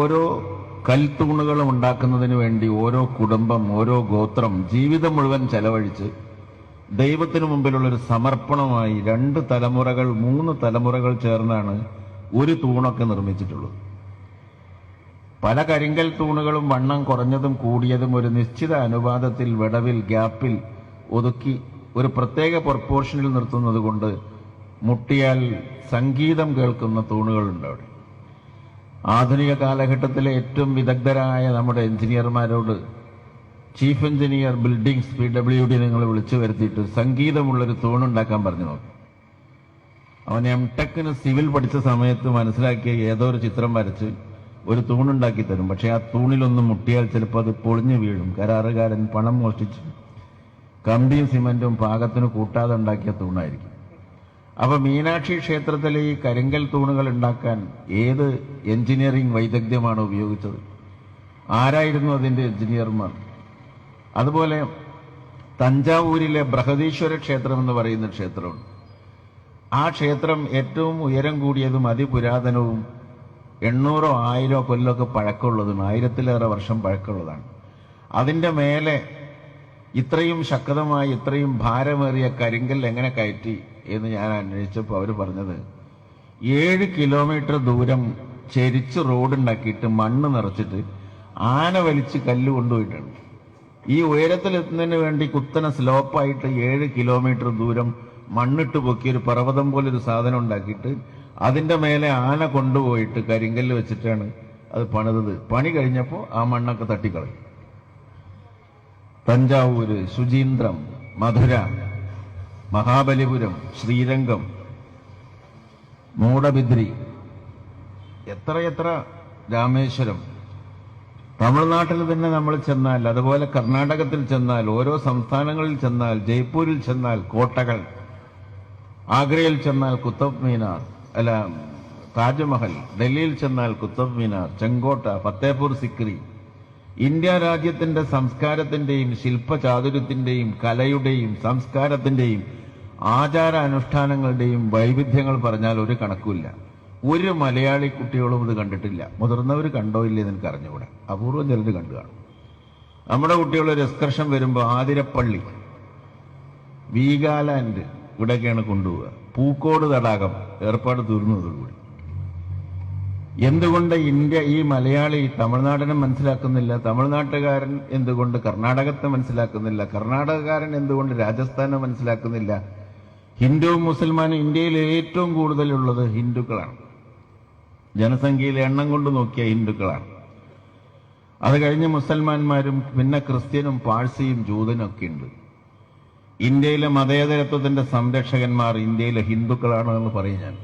ഓരോ കൽത്തൂണുകളും ഉണ്ടാക്കുന്നതിന് വേണ്ടി ഓരോ കുടുംബം, ഓരോ ഗോത്രം ജീവിതം മുഴുവൻ ചെലവഴിച്ച് ദൈവത്തിനു മുമ്പിലുള്ളൊരു സമർപ്പണമായി 2 തലമുറകൾ 3 തലമുറകൾ ചേർന്നാണ് ഒരു തൂണൊക്കെ നിർമ്മിച്ചിട്ടുള്ളത്. പല കരിങ്കൽ തൂണുകളും വണ്ണം കുറഞ്ഞതും കൂടിയതും ഒരു നിശ്ചിത അനുപാതത്തിൽ വിടവിൽ ഗ്യാപ്പിൽ ഒതുക്കി ഒരു പ്രത്യേക പ്രൊപ്പോർഷനിൽ നിർത്തുന്നത് കൊണ്ട് മുട്ടിയാൽ സംഗീതം കേൾക്കുന്ന തൂണുകളുണ്ട് അവിടെ. ആധുനിക കാലഘട്ടത്തിലെ ഏറ്റവും വിദഗ്ധരായ നമ്മുടെ എഞ്ചിനീയർമാരോട് ചീഫ് എഞ്ചിനീയർ ബിൽഡിംഗ്സ് PWD നിങ്ങൾ വിളിച്ചു വരുത്തിയിട്ട് സംഗീതമുള്ളൊരു തൂണുണ്ടാക്കാൻ പറഞ്ഞു നോക്കും. അവൻ M.Tech സിവിൽ പഠിച്ച സമയത്ത് മനസ്സിലാക്കിയ ഏതോ ഒരു ചിത്രം വരച്ച് ഒരു തൂണുണ്ടാക്കി തരും. പക്ഷെ ആ തൂണിലൊന്നും മുട്ടിയാൽ ചിലപ്പോൾ അത് പൊളിഞ്ഞു വീഴും. കരാറുകാരൻ പണം മോഷ്ടിച്ച് കമ്പിയും സിമന്റും പാകത്തിന് കൂട്ടാതെ ഉണ്ടാക്കിയ തൂണായിരിക്കും. അപ്പൊ മീനാക്ഷി ക്ഷേത്രത്തിലെ ഈ കരിങ്കൽ തൂണുകൾ ഉണ്ടാക്കാൻ ഏത് എഞ്ചിനീയറിംഗ് വൈദഗ്ധ്യമാണ് ഉപയോഗിച്ചത്? ആരായിരുന്നു അതിന്റെ എഞ്ചിനീയർമാർ? അതുപോലെ തഞ്ചാവൂരിലെ ബൃഹദീശ്വര ക്ഷേത്രം എന്ന് പറയുന്ന ക്ഷേത്രമുണ്ട്. ആ ക്ഷേത്രം ഏറ്റവും ഉയരം കൂടിയതും അതിപുരാതനവും 800 1000 കൊല്ലമൊക്കെ പഴക്കമുള്ളതും 1000-ലേറെ വർഷം പഴക്കമുള്ളതാണ്. അതിന്റെ മേലെ ഇത്രയും ശക്തമായി ഇത്രയും ഭാരമേറിയ കരിങ്കൽ എങ്ങനെ കയറ്റി എന്ന് ഞാൻ അന്വേഷിച്ചപ്പോൾ അവർ പറഞ്ഞത് 7 കിലോമീറ്റർ ദൂരം ചെരിച്ച് റോഡുണ്ടാക്കിയിട്ട് മണ്ണ് നിറച്ചിട്ട് ആന വലിച്ച് കല്ല് കൊണ്ടുപോയിട്ടാണ്. ഈ ഉയരത്തിലെത്തുന്നതിന് വേണ്ടി കുത്തനെ സ്ലോപ്പായിട്ട് 7 കിലോമീറ്റർ ദൂരം മണ്ണിട്ട് പൊക്കി ഒരു പർവ്വതം പോലൊരു സാധനം ഉണ്ടാക്കിയിട്ട് അതിന്റെ മേലെ ആന കൊണ്ടുപോയിട്ട് കരിങ്കല്ല് വെച്ചിട്ടാണ് അത് പണിതത്. പണി കഴിഞ്ഞപ്പോൾ ആ മണ്ണൊക്കെ തട്ടിക്കളയും. തഞ്ചാവൂര്, ശുചീന്ദ്രം, മധുര, മഹാബലിപുരം, ശ്രീരംഗം, മൂടബിദ്രി, എത്രയെത്ര, രാമേശ്വരം. തമിഴ്നാട്ടിൽ തന്നെ നമ്മൾ ചെന്നാൽ, അതുപോലെ കർണാടകത്തിൽ ചെന്നാൽ, ഓരോ സംസ്ഥാനങ്ങളിൽ ചെന്നാൽ, ജയ്പൂരിൽ ചെന്നാൽ കോട്ടകൾ, ആഗ്രയിൽ ചെന്നാൽ കുത്തബ് മിനാർ, അല്ല താജ്മഹൽ, ഡൽഹിയിൽ ചെന്നാൽ കുത്തബ് മിനാർ, ചെങ്കോട്ട, ഫത്തേപൂർ സിക്രി. ഇന്ത്യ രാജ്യത്തിന്റെ സംസ്കാരത്തിന്റെയും ശില്പചാതുര്യത്തിന്റെയും കലയുടെയും സംസ്കാരത്തിന്റെയും ആചാരാനുഷ്ഠാനങ്ങളുടെയും വൈവിധ്യങ്ങൾ പറഞ്ഞാൽ ഒരു കണക്കുമില്ല. ഒരു മലയാളി കുട്ടികളും ഇത് കണ്ടിട്ടില്ല. മുതിർന്നവർ കണ്ടോ ഇല്ലേ എന്ന് എനിക്ക് അറിഞ്ഞുകൂടാ. അപൂർവം ചിലർ കണ്ടു കാണും. നമ്മുടെ കുട്ടികൾ ഒരു എക്സ്കർഷൻ വരുമ്പോൾ ആതിരപ്പള്ളി, വീഗാലാൻഡ് ഇവിടെയൊക്കെയാണ് കൊണ്ടുപോവുക. പൂക്കോട് തടാകം ഏർപ്പാട് തീർന്നതോടുകൂടി. എന്തുകൊണ്ട് ഇന്ത്യ ഈ മലയാളി തമിഴ്നാടിനെ മനസ്സിലാക്കുന്നില്ല? തമിഴ്നാട്ടുകാരൻ എന്തുകൊണ്ട് കർണാടകത്തെ മനസ്സിലാക്കുന്നില്ല? കർണാടകക്കാരൻ എന്തുകൊണ്ട് രാജസ്ഥാനെ മനസ്സിലാക്കുന്നില്ല? ഹിന്ദുവും മുസൽമാനും ഇന്ത്യയിൽ ഏറ്റവും കൂടുതലുള്ളത് ഹിന്ദുക്കളാണ്. ജനസംഖ്യയിലെ എണ്ണം കൊണ്ട് നോക്കിയ ഹിന്ദുക്കളാണ്. അത് കഴിഞ്ഞ് മുസൽമാന്മാരും പിന്നെ ക്രിസ്ത്യനും പാഴ്സിയും ജൂതനും ഒക്കെ ഉണ്ട്. ഇന്ത്യയിലെ മതേതരത്വത്തിന്റെ സംരക്ഷകന്മാർ ഇന്ത്യയിലെ ഹിന്ദുക്കളാണ് എന്ന് പറയും ഞാൻ.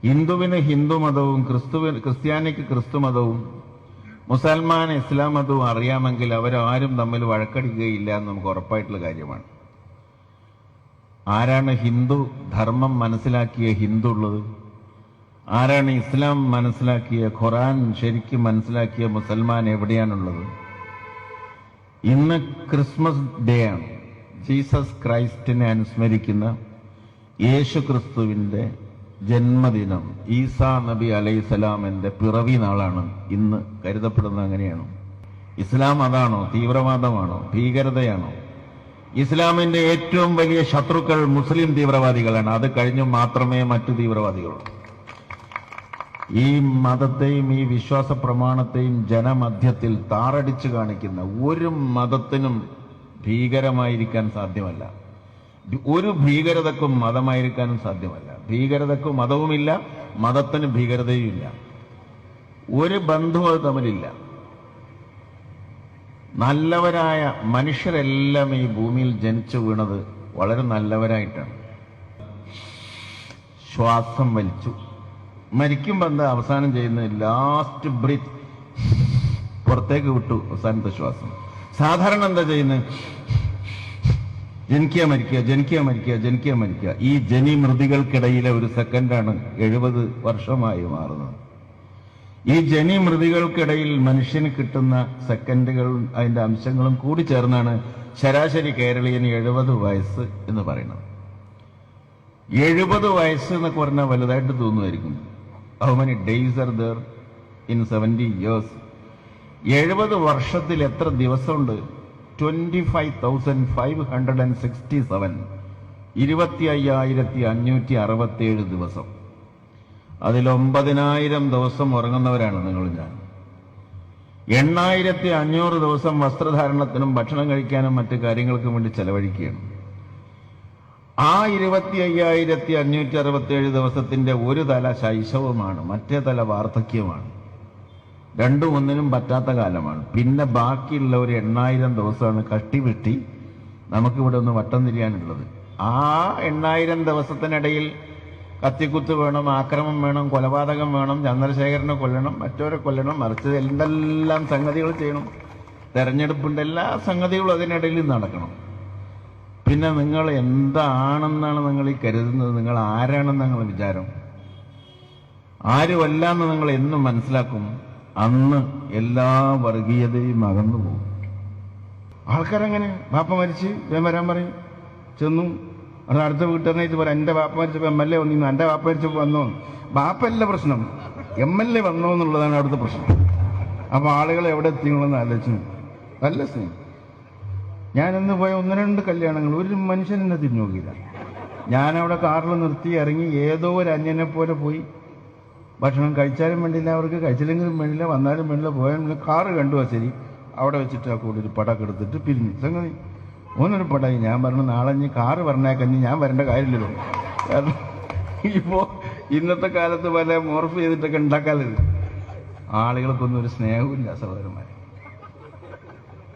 ഹിന്ദുവിന് ഹിന്ദുമതവും ക്രിസ്ത്യാനിക്ക് ക്രിസ്തുമതവും മുസൽമാൻ ഇസ്ലാം മതവും അറിയാമെങ്കിൽ അവരാരും തമ്മിൽ വഴക്കടിക്കുകയില്ല എന്ന് നമുക്ക് ഉറപ്പായിട്ടുള്ള കാര്യമാണ്. ആരാണ് ഹിന്ദു ധർമ്മം മനസ്സിലാക്കിയ ഹിന്ദു ഉള്ളത്? ആരാണ് ഇസ്ലാം മനസ്സിലാക്കിയ, ഖുർആൻ ശരിക്കും മനസ്സിലാക്കിയ മുസൽമാൻ എവിടെയാണുള്ളത്? ഇന്ന് ക്രിസ്മസ് ഡേ ആണ്. ജീസസ് ക്രൈസ്റ്റിനെ അനുസ്മരിക്കുന്ന യേശു ക്രിസ്തുവിന്റെ ജന്മദിനം, ഈസാ നബി അലൈഹിസ്സലാമിന്റെ പിറവി നാളാണ് ഇന്ന് കരുതപ്പെടുന്നത്. അങ്ങനെയാണോ? ഇസ്ലാം അതാണോ? തീവ്രവാദമാണോ? ഭീകരതയാണോ? ഇസ്ലാമിന്റെ ഏറ്റവും വലിയ ശത്രുക്കൾ മുസ്ലിം തീവ്രവാദികളാണ്. അത് കഴിഞ്ഞു മാത്രമേ മറ്റു തീവ്രവാദികളുള്ളൂ. ഈ മതത്തെയും ഈ വിശ്വാസ പ്രമാണത്തെയും ജനമധ്യത്തിൽ താറടിച്ചു കാണിക്കുന്ന ഒരു മതത്തിനും ഭീകരമായിരിക്കാൻ സാധ്യമല്ല. ഒരു ഭീകരതക്കും മതമായിരിക്കാനും സാധ്യമല്ല. ഭീകരതക്കും മതവുമില്ല, മതത്തിന് ഭീകരതയുമില്ല. ഒരു ബന്ധവും അത് തമ്മിലില്ല. നല്ലവരായ മനുഷ്യരെല്ലാം ഈ ഭൂമിയിൽ ജനിച്ചു വീണത് വളരെ നല്ലവരായിട്ടാണ്. ശ്വാസം വലിച്ചു മരിക്കുമ്പോൾ എന്താ അവസാനം ചെയ്യുന്നത്? ലാസ്റ്റ് ബ്രീത്ത് പുറത്തേക്ക് വിട്ടു അവസാനത്തെ ശ്വാസം. സാധാരണ എന്താ ചെയ്യുന്നത്? ജനിക്കുക മരിക്കുക, ജനിക്കുക മരിക്കുക, ജനിക്കുക മരിക്കുക. ഈ ജനിമൃതികൾക്കിടയിലെ ഒരു സെക്കൻഡാണ് 70 വർഷമായി മാറുന്നത്. ഈ ജനിമൃതികൾക്കിടയിൽ മനുഷ്യന് കിട്ടുന്ന സെക്കൻഡുകളും അതിന്റെ അംശങ്ങളും കൂടി ചേർന്നാണ് ശരാശരി കേരളീയന് 70 വയസ്സ് എന്ന് പറയുന്നത്. 70 വയസ്സ് എന്നൊക്കെ പറഞ്ഞാൽ വലുതായിട്ട് തോന്നുമായിരിക്കും. How many days are there? in 70 years. 70 വർഷത്തിൽ എത്ര ദിവസമുണ്ട്? 25,567. 25,567 ദിവസം. അതിൽ 9,000 ദിവസം ഉറങ്ങുന്നവരാണ് നിങ്ങൾ ഞാൻ. 8,500 ദിവസം വസ്ത്രധാരണത്തിനും ഭക്ഷണം കഴിക്കാനും മറ്റു കാര്യങ്ങൾക്കും വേണ്ടി ചെലവഴിക്കുകയാണ്. ആ 25,567 ദിവസത്തിന്റെ ഒരു തല ശൈശവമാണ്, മറ്റേ തല വാർദ്ധക്യമാണ്. രണ്ടും ഒന്നിനും പറ്റാത്ത കാലമാണ്. പിന്നെ ബാക്കിയുള്ള ഒരു 8,000 ദിവസമാണ് കഷ്ടിവെട്ടി നമുക്കിവിടെ ഒന്ന് വട്ടം തിരിയാനുള്ളത്. ആ 8,000 ദിവസത്തിനിടയിൽ കത്തിക്കുത്ത് വേണം, ആക്രമം വേണം, കൊലപാതകം വേണം, ചന്ദ്രശേഖരനെ കൊല്ലണം, മറ്റവരെ കൊല്ലണം, മറിച്ച് എന്തെല്ലാം സംഗതികൾ ചെയ്യണം, തെരഞ്ഞെടുപ്പിൻ്റെ എല്ലാ സംഗതികളും അതിനിടയിൽ നടക്കണം. പിന്നെ നിങ്ങൾ എന്താണെന്നാണ് നിങ്ങൾ ഈ കരുതുന്നത്? നിങ്ങൾ ആരാണെന്ന് നിങ്ങൾ വിചാരം? ആരുമല്ലാന്ന് നിങ്ങൾ എന്നും മനസ്സിലാക്കും. അന്ന് എല്ലാ വർഗീയതയും അകന്നു പോകും. ആൾക്കാരങ്ങനെ ബാപ്പ മരിച്ച് ഞാൻ വരാൻ പറയും, ചെന്നു. അത് അടുത്ത വീട്ടുകാരനായിട്ട് പറയാം, എൻ്റെ ബാപ്പ മരിച്ചപ്പോൾ MLA വന്നിരുന്നു, എൻ്റെ ബാപ്പ മരിച്ചപ്പോൾ വന്നോ. ബാപ്പല്ല പ്രശ്നം, MLA വന്നോ എന്നുള്ളതാണ് അവിടുത്തെ പ്രശ്നം. അപ്പോൾ ആളുകൾ എവിടെ എത്തിങ്ങളെന്ന് ആലോചിച്ചു. നല്ല സ്നേഹം. ഞാനിന്ന് പോയ 1-2 കല്യാണങ്ങൾ ഒരു മനുഷ്യൻ എന്നെ തിരിഞ്ഞു നോക്കിയില്ല. ഞാനവിടെ കാറിൽ നിർത്തി ഇറങ്ങി ഏതോ ഒരു അന്യനെ പോലെ പോയി. ഭക്ഷണം കഴിച്ചാലും വേണ്ടില്ല, അവർക്ക് കഴിച്ചില്ലെങ്കിലും വേണ്ടില്ല, വന്നാലും വേണ്ടില്ല, പോയാലും വേണ്ടില്ല. കാറ് കണ്ടു ശരി, അവിടെ വെച്ചിട്ട് ആ കൂടി ഒരു പടക്കം എടുത്തിട്ട് പിരിഞ്ഞു. സംഗതി ഓനൊരു പടായി. ഞാൻ പറഞ്ഞു, നാളെ ഇനി കാറ് പറഞ്ഞേക്കഞ്ഞ് ഞാൻ വരേണ്ട കാര്യമില്ലല്ലോ. കാരണം ഇപ്പോൾ ഇന്നത്തെ കാലത്ത് പല മോർഫ് ചെയ്തിട്ടൊക്കെ ഉണ്ടാക്കാറുണ്ട്. ആളുകൾക്കൊന്നും ഒരു സ്നേഹമില്ല സഹോദരന്മാരെ,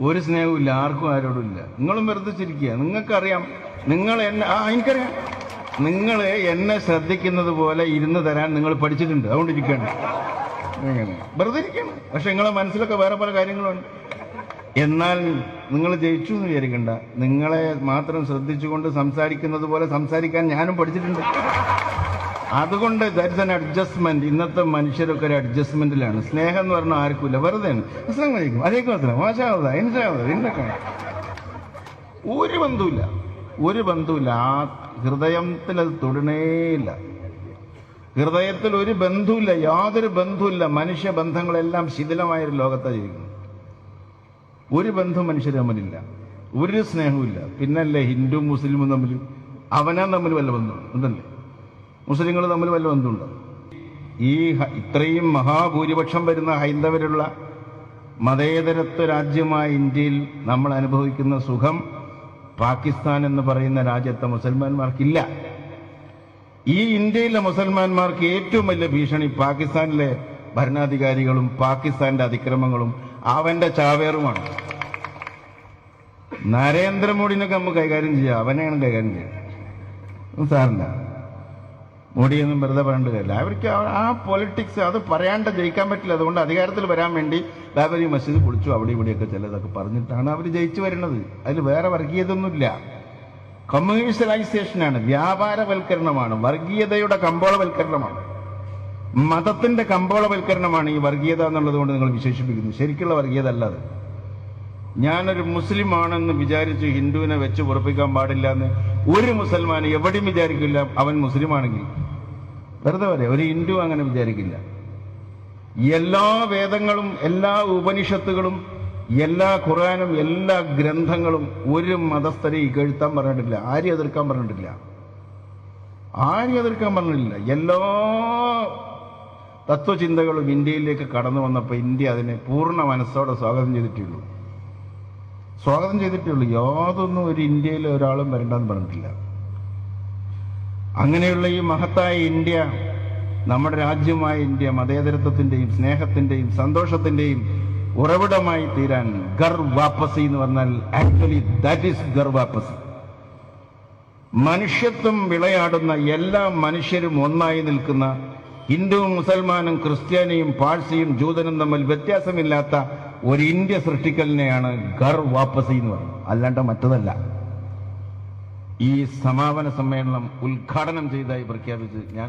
ഒരു സ്നേഹമില്ല, ആർക്കും ആരോടും ഇല്ല. നിങ്ങളും വെറുതെ ചിരിക്കുക. നിങ്ങൾക്കറിയാം, നിങ്ങൾ എന്നെ എനിക്കറിയാം, നിങ്ങൾ എന്നെ ശ്രദ്ധിക്കുന്നത് പോലെ ഇരുന്ന് തരാൻ നിങ്ങൾ പഠിച്ചിട്ടുണ്ട്. അതുകൊണ്ട് ഇരിക്കുകയാണ്, വെറുതെ ഇരിക്കുകയാണ്. പക്ഷെ നിങ്ങളെ മനസ്സിലൊക്കെ വേറെ പല കാര്യങ്ങളുണ്ട്. എന്നാൽ നിങ്ങൾ ജയിച്ചു എന്ന് വിചാരിക്കണ്ട. നിങ്ങളെ മാത്രം ശ്രദ്ധിച്ചുകൊണ്ട് സംസാരിക്കുന്നത് പോലെ സംസാരിക്കാൻ ഞാനും പഠിച്ചിട്ടുണ്ട്. അതുകൊണ്ട് ദാറ്റ്സ് ആൻ അഡ്ജസ്റ്റ്മെന്റ്. ഇന്നത്തെ മനുഷ്യരൊക്കെ ഒരു അഡ്ജസ്റ്റ്മെന്റിലാണ്. സ്നേഹം എന്ന് പറഞ്ഞാൽ ആർക്കുമില്ല, വെറുതെയാണ്. അസ്സലാമു അലൈക്കും, അലൈക്കും അസ്സലാം, മാഷാ അല്ലാഹ്, ഇൻഷാ അല്ലാഹ്, ഇന്നൊക്കെ ഒരു ബന്ധവുമില്ല, ഒരു ബന്ധവുമില്ല. ആ ഹൃദയത്തിൽ അത് തൊടണേയില്ല. ഹൃദയത്തിൽ ഒരു ബന്ധവുമില്ല, യാതൊരു ബന്ധവുമില്ല. മനുഷ്യ ബന്ധങ്ങളെല്ലാം ശിഥിലമായൊരു ലോകത്താണ് ജീവിക്കുന്നത്. ഒരു ബന്ധം മനുഷ്യർ തമ്മിലില്ല, ഒരു സ്നേഹമില്ല. പിന്നല്ലേ ഹിന്ദു മുസ്ലിമും തമ്മിൽ അവനാൻ തമ്മിൽ വല്ല ബന്ധമുണ്ട് ഉണ്ടല്ലേ? മുസ്ലിങ്ങൾ തമ്മിൽ വല്ല ബന്ധമുണ്ടോ? ഈ ഇത്രയും മഹാഭൂരിപക്ഷം വരുന്ന ഹൈന്ദവരുള്ള മതേതരത്വ രാജ്യമായ ഇന്ത്യയിൽ നമ്മൾ അനുഭവിക്കുന്ന സുഖം പാകിസ്ഥാൻ എന്ന് പറയുന്ന രാജ്യത്തെ മുസൽമാന്മാർക്കില്ല. ഈ ഇന്ത്യയിലെ മുസൽമാന്മാർക്ക് ഏറ്റവും വലിയ ഭീഷണി പാകിസ്ഥാനിലെ ഭരണാധികാരികളും പാകിസ്ഥാന്റെ അതിക്രമങ്ങളും അവന്റെ ചാവേറുമാണ്. നരേന്ദ്രമോദിനൊക്കെ നമുക്ക് കൈകാര്യം ചെയ്യാം, അവനെയാണ് കൈകാര്യം ചെയ്യുക. സാറില്ല, മോഡിയൊന്നും വെറുതെ പറയേണ്ട കാര്യമില്ല. അവർക്ക് ആ പൊളിറ്റിക്സ് അത് പറയാണ്ട് ജയിക്കാൻ പറ്റില്ല. അതുകൊണ്ട് അധികാരത്തിൽ വരാൻ വേണ്ടി ബാബരി മസ്ജിദ് പൊളിച്ചു, അവിടെ ഇവിടെയൊക്കെ ചിലതൊക്കെ പറഞ്ഞിട്ടാണ് അവർ ജയിച്ചു വരുന്നത്. അതിൽ വേറെ വർഗീയതൊന്നുമില്ല. കമ്മ്യൂണിസ്റ്റലൈസേഷനാണ്, വ്യാപാരവൽക്കരണമാണ്, വർഗീയതയുടെ കമ്പോളവൽക്കരണമാണ്, മതത്തിന്റെ കമ്പോളവൽക്കരണമാണ് ഈ വർഗീയത എന്നുള്ളത് കൊണ്ട് നിങ്ങൾ വിശേഷിപ്പിക്കുന്നു. ശരിക്കുള്ള വർഗീയത അല്ലാതെ. ഞാനൊരു മുസ്ലിം ആണെന്ന് വിചാരിച്ച് ഹിന്ദുവിനെ വെച്ച് ഉറപ്പിക്കാൻ പാടില്ല എന്ന് ഒരു മുസൽമാൻ എവിടെയും വിചാരിക്കില്ല. അവൻ മുസ്ലിം ആണെങ്കിൽ വെറുതെ പറയാം. ഒരു ഹിന്ദു അങ്ങനെ വിചാരിക്കില്ല. എല്ലാ വേദങ്ങളും എല്ലാ ഉപനിഷത്തുകളും എല്ലാ ഖുർആനും എല്ലാ ഗ്രന്ഥങ്ങളും ഒരു മതസ്ഥരെ ഇകഴ്ത്താൻ പറഞ്ഞിട്ടില്ല, ആരെയും എതിർക്കാൻ പറഞ്ഞിട്ടില്ല, ആരെയും എതിർക്കാൻ പറഞ്ഞിട്ടില്ല. എല്ലാ തത്വചിന്തകളും ഇന്ത്യയിലേക്ക് കടന്നു വന്നപ്പോൾ ഇന്ത്യ അതിനെ പൂർണ്ണ മനസ്സോടെ സ്വാഗതം ചെയ്തിട്ടുള്ളൂ. യാതൊന്നും ഒരു ഇന്ത്യയിൽ ഒരാളും വരണ്ടെന്ന് പറഞ്ഞിട്ടില്ല. അങ്ങനെയുള്ള ഈ മഹത്തായ ഇന്ത്യ, നമ്മുടെ രാജ്യമായ ഇന്ത്യ, മതേതരത്വത്തിന്റെയും സ്നേഹത്തിന്റെയും സന്തോഷത്തിന്റെയും ഉറവിടമായി തീരാൻ ഗർ വാപ്പസി എന്ന് പറഞ്ഞാൽ ആക്ച്വലി ദാറ്റ് ഈസ് ഗർ വാപ്പസി. മനുഷ്യത്വം വിളയാടുന്ന എല്ലാ മനുഷ്യരും ഒന്നായി നിൽക്കുന്ന, ഹിന്ദുവും മുസൽമാനും ക്രിസ്ത്യാനിയും പാഴ്സിയും ജൂതനും തമ്മിൽ വ്യത്യാസമില്ലാത്ത ഒരു ഇന്ത്യ സൃഷ്ടിക്കലിനെയാണ് ഗർ വാപ്പസി എന്ന് പറയുന്നത്, അല്ലാണ്ട് മറ്റതല്ല. ഈ സമാപന സമ്മേളനം ഉദ്ഘാടനം ചെയ്തതായി പ്രഖ്യാപിച്ച് ഞാൻ